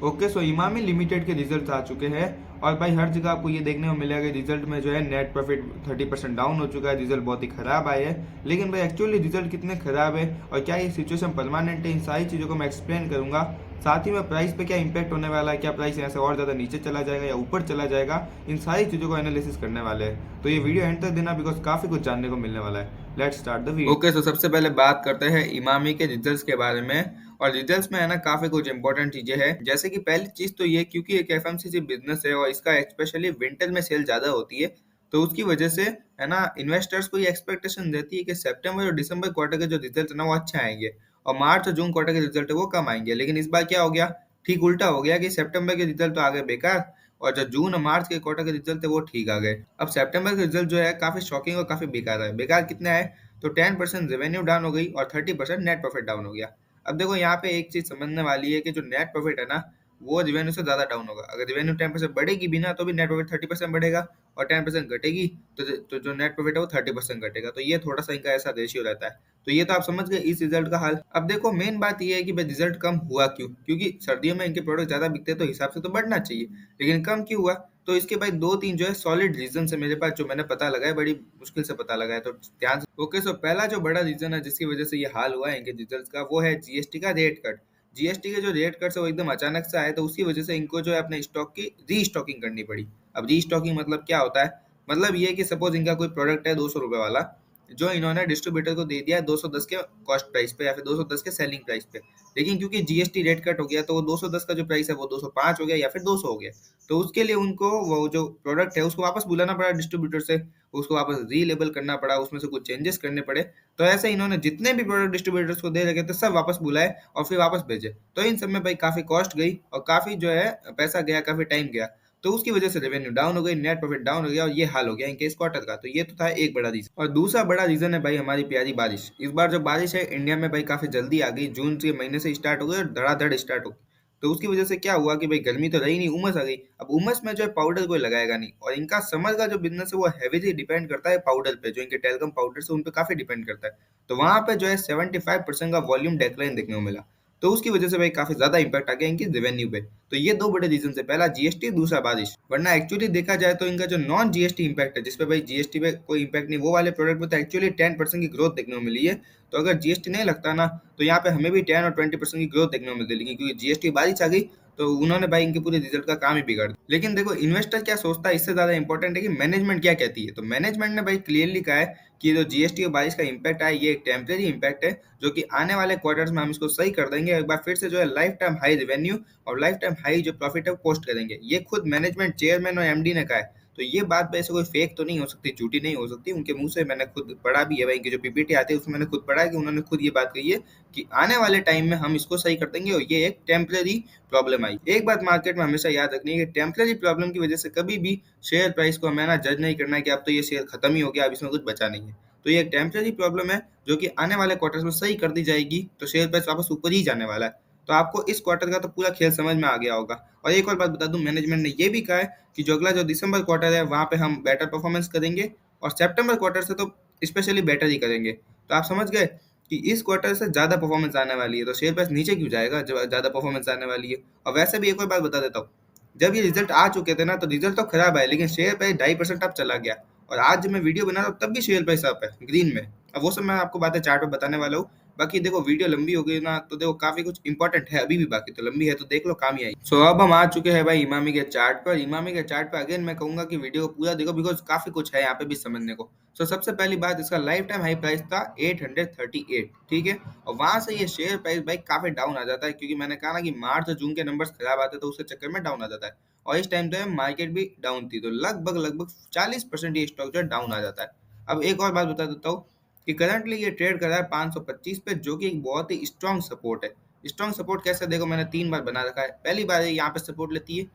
Okay, सो Emami limited के result आ चुके हैं और भाई हर जगह आपको ये देखने को मिलेगा कि रिजल्ट में जो है नेट प्रॉफिट 30% डाउन हो चुका है, रिजल्ट बहुत ही खराब आए हैं। लेकिन भाई एक्चुअली रिजल्ट कितने खराब है और क्या ये सिचुएशन परमानेंट है, इन सारी चीज़ों को मैं एक्सप्लेन करूंगा। साथ ही में प्राइस पे क्या इंपैक्ट होने वाला है, क्या प्राइस यहाँ से और ज़्यादा नीचे चला जाएगा या ऊपर चला जाएगा, इन सारी चीज़ों को एनालिसिस करने वाले हैं। तो ये वीडियो एंड तक देना बिकॉज काफ़ी कुछ जानने को मिलने वाला है। Let's start the video. Okay, तो सबसे पहले बात करते हैं इमामी के रिजल्ट्स के बारे में। और डिटेल्स में है ना काफी कुछ इंपॉर्टेंट चीजें हैं, जैसे कि पहली चीज तो ये, क्योंकि एक एफएमसीजी बिजनेस है और इसका स्पेशली विंटर में सेल ज्यादा होती है, तो उसकी वजह से है ना इन्वेस्टर्स को ये एक्सपेक्टेशन रहती है कि सितंबर और दिसंबर क्वार्टर के जो रिजल्ट है ना वो अच्छे आएंगे और मार्च और जून क्वार्टर के रिजल्ट है वो कम आएंगे। लेकिन इस बार क्या हो गया, ठीक उल्टा हो गया कि सितंबर के रिजल्ट तो आ गए बेकार और जो जून और मार्च के क्वार्टर के रिजल्ट है वो ठीक आ गए। अब सितंबर के रिजल्ट जो है काफी शॉकिंग और काफी बेकार है। बेकार कितना है, तो 10% रेवेन्यू डाउन हो गई और 30% नेट प्रॉफिट डाउन हो गया। अब देखो यहाँ पे एक चीज समझने वाली है कि जो नेट प्रॉफिट है ना वो रिवेन्यू से ज्यादा डाउन होगा। अगर रिवेन्यू 10% बढ़ेगी भी ना तो भी नेट प्रॉफिट 30% बढ़ेगा और 10% घटेगी तो जो नेट प्रॉफिट है वो 30% घटेगा। तो ये थोड़ा सा इनका ऐसा रेशियो रहता है। तो ये तो आप समझ गए इस रिजल्ट का हाल। अब देखो मेन बात ये है कि भाई रिजल्ट कम हुआ क्यों, क्योंकि सर्दियों में इनके प्रोडक्ट ज्यादा बिकते हैं तो हिसाब से तो बढ़ना चाहिए, लेकिन कम क्यों हुआ। तो इसके भाई दो तीन जो है सॉलिड रीजन है मेरे पास, जो मैंने पता लगा है, बड़ी मुश्किल से पता लगा है, तो ध्यान से। ओके, सो पहला जो बड़ा रीजन है जिसकी वजह से ये हाल हुआ है इनके रिजल्ट्स का, वो है जीएसटी का रेट कट। जीएसटी के जो रेट कट है वो एकदम अचानक से आए, तो उसकी वजह से इनको जो है अपने स्टॉक की रीस्टॉकिंग करनी पड़ी। अब रीस्टॉकिंग मतलब क्या होता है, मतलब ये है कि सपोज इनका कोई प्रोडक्ट है 200 रुपए वाला, जो इन्होंने डिस्ट्रीब्यूटर को दे दिया है 210 के कॉस्ट प्राइस पे या फिर 210 के सेलिंग प्राइस पे। लेकिन क्योंकि जीएसटी रेट कट हो गया तो वो 210 का जो प्राइस है वो 205 हो गया या फिर 200 हो गया। तो उसके लिए उनको वो जो प्रोडक्ट है उसको वापस बुलाना पड़ा डिस्ट्रीब्यूटर से, उसको वापस रीलेबल करना पड़ा, उसमें से कुछ चेंजेस करने पड़े। तो ऐसे इन्होंने जितने भी प्रोडक्ट डिस्ट्रीब्यूटर्स को दे रखे थे सब वापस बुलाए और फिर वापस भेजे। तो इन सब में भाई काफी कॉस्ट गई और काफी जो है पैसा गया, काफी टाइम गया। तो उसकी वजह से रेवेन्यू डाउन हो गई, नेट प्रॉफिट डाउन हो गया और ये हाल हो गया इनके इस क्वार्टर का। तो ये तो था एक बड़ा रीजन। और दूसरा बड़ा रीजन है भाई हमारी प्यारी बारिश। इस बार जो बारिश है इंडिया में भाई काफी जल्दी आ गई, जून के महीने से स्टार्ट हो गई और धड़ाधड़ स्टार्ट हो गई। तो उसकी वजह से क्या हुआ कि भाई गर्मी तो रही नहीं, उमस आ गई। अब उमस में जो है पाउडर कोई लगाएगा नहीं, और इनका समर का जो बिजनेस है वो हैवीली डिपेंड करता है पाउडर पे, जो इनके टेलकम पाउडर से उन पे काफी डिपेंड करता है। तो वहां पे जो है 75% का वॉल्यूम डिक्लाइन देखने को मिला। तो उसकी वजह से भाई काफी ज्यादा इंपैक्ट आ गया इनकी रेवेन्यू पे। तो ये दो बड़े रीजन है, पहला जीएसटी, दूसरा बारिश। वरना एक्चुअली देखा जाए तो इनका जो नॉन जीएसटी इंपैक्ट है, जिसपे भाई जीएसटी पे कोई इंपैक्ट नहीं, वो वाले प्रोडक्ट पे तो एक्चुअली 10% की ग्रोथ देखने को मिली है। तो अगर जीएसटी नहीं लगता ना तो यहाँ पे हमें भी 10 और 20% की ग्रोथ देखने को मिलती है, लेकिन क्योंकि जीएसटी बारिश आ गई तो उन्होंने भाई इनके पूरे रिजल्ट का काम ही बिगाड़ दिया। लेकिन देखो इन्वेस्टर क्या सोचता है इससे ज्यादा इंपॉर्टेंट है कि मैनेजमेंट क्या कहती है। तो मैनेजमेंट ने भाई क्लियरली कहा है कि जो जीएसटी और बारिश का इम्पैक्ट है ये एक टेम्परेरी इम्पैक्ट है, जो कि आने वाले क्वार्टर्स में हम इसको सही कर देंगे, एक बार फिर से जो है लाइफ टाइम हाई रेवेन्यू और लाइफ टाइम हाई जो प्रॉफिट है वो पोस्ट करेंगे। ये खुद मैनेजमेंट चेयरमैन और एमडी ने कहा है। तो ये बात वैसे कोई फेक तो नहीं हो सकती, झूठी नहीं हो सकती, उनके मुंह से मैंने खुद पढ़ा भी है भाई, इनकी जो पीपीटी आती है उसमें मैंने खुद पढ़ा है कि उन्होंने खुद ये बात कही है कि आने वाले टाइम में हम इसको सही कर देंगे और ये एक टेम्परेरी प्रॉब्लम आई। एक बात मार्केट में हमेशा याद रखनी है कि टेम्परेरी प्रॉब्लम की वजह से कभी भी शेयर प्राइस को हमें ना जज नहीं करना है कि अब तो ये शेयर खत्म ही हो गया, अब इसमें कुछ बचा नहीं है। तो ये एक टेम्परेरी प्रॉब्लम है जो कि आने वाले क्वार्टर्स में सही कर दी जाएगी, तो शेयर प्राइस वापस ऊपर ही जाने वाला है। तो आपको इस क्वार्टर का तो पूरा खेल समझ में आ गया होगा। और एक और बात बता दूं, मैनेजमेंट ने ये भी कहा है कि जो अगला जो दिसंबर क्वार्टर है वहां पे हम बेटर परफॉर्मेंस करेंगे और सितंबर क्वार्टर से तो स्पेशली बेटर ही करेंगे। तो आप समझ गए कि इस क्वार्टर से ज्यादा परफॉर्मेंस आने वाली है, तो शेयर प्राइस नीचे क्यों जाएगा जब ज्यादा परफॉर्मेंस आने वाली है। और वैसे भी एक और बात बता देता हूँ, जब ये रिजल्ट आ चुके थे ना तो रिजल्ट तो खराब है लेकिन शेयर प्राइस 2.5% अप चला गया। और आज जब मैं वीडियो बना रहा हूँ तब भी शेयर प्राइस अप है, ग्रीन में। अब वो सब मैं आपको बातें चार्ट में बताने वाला हूँ। बाकी देखो वीडियो लंबी हो गई ना तो देखो काफी कुछ इंपॉर्टेंट है अभी भी, बाकी तो लंबी है तो देख लो काम ही आई। सो अब हम आ चुके हैं भाई इमामी के चार्ट पर। इमामी के चार्ट पर अगेन मैं कहूंगा कि वीडियो को पूरा देखो बिकॉज काफी कुछ है यहाँ पे भी समझने को। सो सबसे पहली बात, इसका लाइफ टाइम हाई प्राइस था 838, ठीक है। और वहां से ये शेयर प्राइस भाई काफी डाउन आ जाता है, क्योंकि मैंने कहा ना कि मार्च और जून के नंबर्स खराब आते हैं तो उसके चक्कर में डाउन आ जाता है। और इस टाइम तो मार्केट भी डाउन थी, तो लगभग लगभग 40% ये स्टॉक जो है डाउन आ जाता है। अब एक और बात बता देता हूँ कि करंटली ये ट्रेड कर रहा है 525 पे, जो कि एक बहुत ही स्ट्रॉन्ग सपोर्ट है। स्ट्रॉन्ग सपोर्ट कैसे, देखो मैंने 3 बार बना रखा है। पहली बार ये यहाँ पे सपोर्ट लेती है,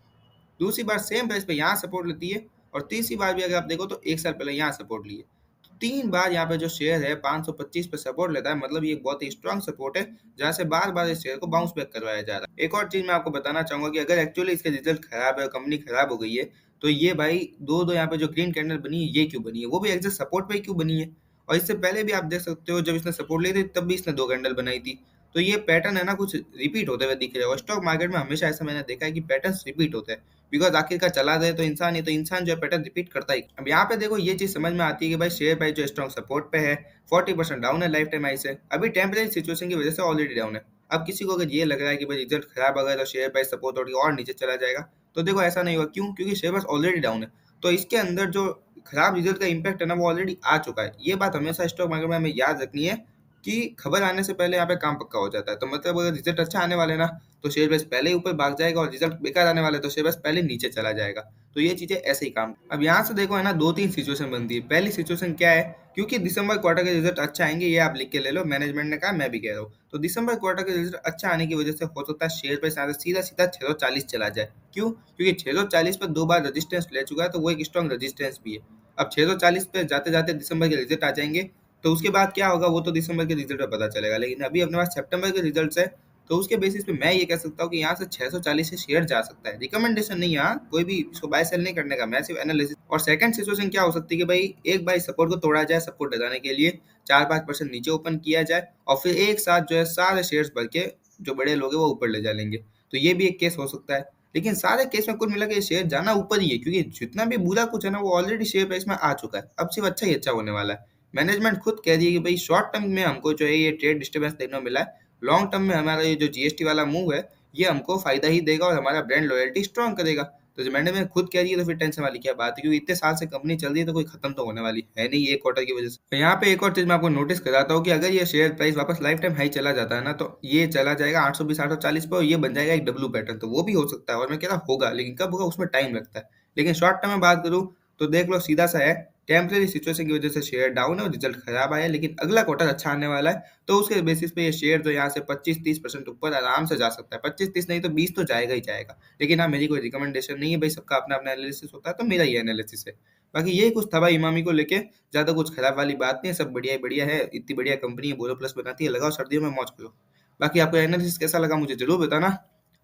दूसरी बार सेम प्राइस पे यहाँ सपोर्ट लेती है, और तीसरी बार भी अगर आप देखो तो 1 साल पहले यहाँ सपोर्ट ली है। तो 3 बार यहाँ पे जो शेयर है 525 पे सपोर्ट लेता है, मतलब ये बहुत ही स्ट्रॉन्ग सपोर्ट है जहाँ से बार बार इस शेयर को बाउंस बैक करवाया जा रहा है। एक और चीज मैं आपको बताना चाहूंगा कि अगर एक्चुअली इसके रिजल्ट खराब है और कंपनी खराब हो गई है तो ये भाई दो दो यहाँ पे जो ग्रीन कैंडल बनी है ये क्यों बनी है, वो भी एग्जैक्ट सपोर्ट पे ही क्यों बनी है। और इससे पहले भी आप देख सकते हो जब इसने सपोर्ट ली थी तब भी इसने 2 कैंडल बनाई थी। तो ये पैटर्न है ना कुछ रिपीट होते हुए दिख रहे हो। स्टॉक मार्केट में हमेशा ऐसा मैंने देखा है कि पैटर्न रिपीट होते हैं, बिकॉज आखिरकार चला रहे तो इंसान ही, तो इंसान जो है पैटर्न रिपीट करता ही। अब यहाँ पे देखो ये चीज समझ में आती है कि भाई शेयर प्राइस जो स्ट्रॉन्ग सपोर्ट पे है, 40% डाउन है लाइफ टाइम हाई से, अभी टेम्परेरी सिचुएशन की वजह से ऑलरेडी डाउन है। अब किसी को अगर ये लग रहा है कि भाई रिजल्ट खराब आ गया तो शेयर प्राइस सपोर्ट तोड़ के और नीचे चला जाएगा, तो देखो ऐसा नहीं होगा। क्यों? क्योंकि शेयर प्राइस ऑलरेडी डाउन है। तो इसके अंदर जो खराब रिजल्ट का इम्पैक्ट है ना वो ऑलरेडी आ चुका है। ये बात हमेशा स्टॉक मार्केट में हमें याद रखनी है कि खबर आने से पहले यहाँ पे काम पक्का हो जाता है। तो मतलब अगर रिजल्ट अच्छा आने वाले ना तो शेयर प्राइस पहले ही ऊपर भाग जाएगा, और रिजल्ट बेकार आने वाले तो शेयर प्राइस पहले नीचे चला जाएगा। तो ये चीजें ऐसे ही काम। अब यहाँ से देखो है ना दो तीन सिचुएशन बनती है। पहली सिचुएशन क्या है, क्योंकि दिसंबर क्वार्टर के रिजल्ट अच्छा आएंगे, ये आप लिख के ले लो, मैनेजमेंट ने कहा, मैं भी कह रहा हूँ। तो दिसंबर क्वार्टर के रिजल्ट अच्छा आने की वजह से हो सकता है शेयर प्राइस यहाँ से सीधा सीधा 640 चला जाए। क्यों? क्योंकि 640 पर दो बार रजिस्टेंस ले चुका है, तो वो एक स्ट्रॉन्ग रजिस्टेंस भी है। अब 640 पे जाते जाते दिसंबर के रिजल्ट आ जाएंगे, तो उसके बाद क्या होगा वो तो दिसंबर के रिजल्ट में पता चलेगा। लेकिन अभी अपने पास सितंबर के रिजल्ट्स है, तो उसके बेसिस पे मैं ये कह सकता हूँ कि यहाँ से 640 से शेयर जा सकता है। रिकमेंडेशन नहीं, यहाँ कोई भी इसको बाय सेल नहीं करने का, मैं सिर्फ एनालिसिस। और सेकंड सिचुएशन क्या हो सकती है कि भाई एक बार सपोर्ट को तोड़ा जाए, सपोर्ट लगाने के लिए 4-5% नीचे ओपन किया जाए, और फिर एक साथ जो है सारे शेयर्स भर के जो बड़े लोग हैं वो ऊपर ले जा लेंगे। तो ये भी एक केस हो सकता है। लेकिन सारे केस में कुल मिला के शेयर जाना ऊपर ही है, क्योंकि जितना भी बुरा कुछ है ना वो ऑलरेडी शेयर प्राइस में आ चुका है। अब सिर्फ अच्छा ही अच्छा होने वाला है। मैनेजमेंट खुद कह रही है कि भाई शॉर्ट टर्म में हमको जो है ये ट्रेड डिस्टर्बेंस देखने को मिला है, लॉन्ग टर्म में हमारा ये जो जीएसटी वाला मूव है ये हमको फायदा ही देगा और हमारा ब्रांड लॉयल्टी स्ट्रॉन्ग करेगा। तो जो मैंने खुद कह रही है तो फिर टेंशन वाली क्या बात है, क्योंकि इतने साल से कंपनी चल रही है तो कोई खत्म तो होने वाली है नहीं एक क्वार्टर की वजह से। तो यहाँ पे एक और चीज मैं आपको नोटिस कराता हूँ कि अगर ये शेयर प्राइस वापस लाइफ टाइम हाई चला जाता है ना, तो ये चला जाएगा 820 840 पे, और ये बन जाएगा एक डब्ल्यू पैटर्न। तो वो भी हो सकता है, और मैं कह रहा होगा, लेकिन कब होगा उसमें टाइम लगता है। लेकिन शॉर्ट टर्म में बात करूँ तो देख लो सीधा सा है, टेम्परेरी सिचुएशन की वजह से शेयर डाउन है और रिजल्ट खराब आया, लेकिन अगला क्वार्टर अच्छा आने वाला है। तो उसके बेसिस पे ये शेयर जो यहाँ से 25-30% ऊपर आराम से जा सकता है। 25-30 नहीं तो 20 तो जाएगा ही जाएगा। लेकिन हाँ, मेरी कोई रिकमेंडेशन नहीं है भाई, सबका अपना अपना एनालिसिस होता है, तो मेरा ये एनालिसिस है। बाकी यही कुछ था भाई इमामी को लेके, ज्यादा कुछ खराब वाली बात नहीं है, सब बढ़िया ही बढ़िया है। इतनी बढ़िया कंपनी है, बोरो प्लस बनाती है, लगाओ सर्दियों में मौज करो। बाकी आपको एनालिसिस कैसा लगा मुझे जरूर बताना,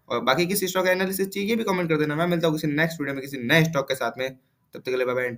और बाकी किसी स्टॉक का एनालिसिस चाहिए ये भी कमेंट कर देना। मैं मिलता हूँ किसी नेक्स्ट वीडियो में किसी नए स्टॉक के साथ में। तब तक के लिए बाय बाय।